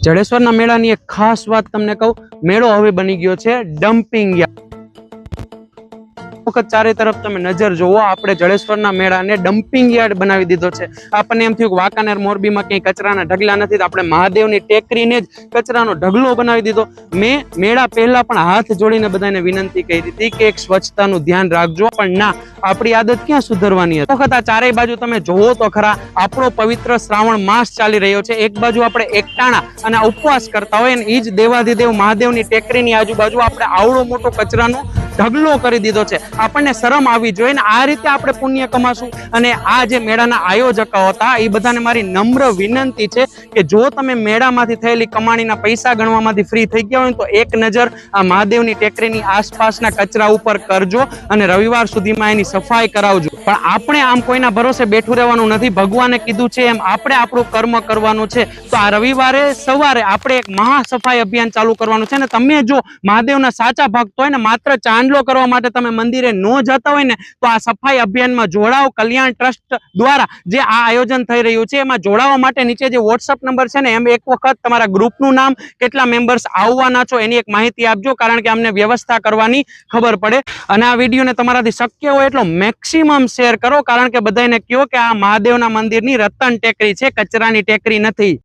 જડેશ્વરના મેળાની એક ખાસ વાત તમને કહું, મેળો હવે બની ગયો છે ડમ્પિંગ યાર્ડ। વખત ચારે તરફ તમે નજર જોવો, આપણે જડેશ્વરના મેળાને ડમ્પિંગ યાર્ડ બનાવી દીધો છે। આપણને એમ થયું કે વાંકાનેર મોરબીમાં ક્યાંય કચરાના ઢગલા નથી, તો આપણે મહાદેવની ટેકરીને જ કચરાનો ઢગલો બનાવી દીધો। મેં મેળા પહેલા પણ હાથ જોડીને બધાને વિનંતી કરી હતી કે એક સ્વચ્છતાનું ધ્યાન રાખજો, પણ ના, આપણી આદત ક્યાં સુધરવાની હતી। વખત આ ચારેય બાજુ તમે જોવો તો ખરા, આપણો પવિત્ર શ્રાવણ માસ ચાલી રહ્યો છે। એક બાજુ આપણે એકટાણા અને ઉપવાસ કરતા હોય અને એ જ દેવાધિદેવ મહાદેવની ટેકરીની આજુબાજુ આપણે આવડો મોટો કચરાનો ઢગલો કરી દીધો છે। આપણને શરમ આવી જોઈએ ને આ રીતે આપણે પુણ્ય કમાશું। અને આ જે મેળાના આયોજકો હતા એ બધાને મારી નમ્ર વિનંતી છે કે જો તમે મેળામાંથી થયેલી કમાણીના પૈસા ગણવામાંથી ફ્રી થઈ ગયા હોય તો એક નજર આ મહાદેવની ટેકરીની આસપાસના કચરા ઉપર કરજો અને રવિવાર સુધીમાં એની સફાઈ કરાવજો। પણ આપણે આમ કોઈના ભરોસે બેઠું રહેવાનું નથી। ભગવાને કીધું છે એમ આપણે આપણું કર્મ કરવાનું છે। તો આ રવિવારે સવારે આપણે એક મહા સફાઈ અભિયાન ચાલુ કરવાનું છે। ને તમે જો મહાદેવના સાચા ભક્ત હોય ને માત્ર ચાંદલો કરવા માટે તમે મંદિરે ન જતા હોય ને તો આ સફાઈ અભિયાનમાં જોડાઓ। કલ્યાણ ટ્રસ્ટ દ્વારા જે આ આયોજન થઈ રહ્યું છે એમાં જોડાવા માટે નીચે જે વોટ્સઅપ નંબર છે ને એમ એક વખત તમારા ગ્રુપનું નામ, કેટલા મેમ્બર્સ આવવાના છો એની એક માહિતી આપજો, કારણ કે અમને વ્યવસ્થા કરવાની ખબર પડે। અને આ વિડીયોને તમારાથી શક્ય હોય એટલો મેક્સિમમ શેર કરો, કારણ કે બધાને કહો કે આ મહાદેવના મંદિરની રતન ટેકરી છે, કચરાની ટેકરી નથી।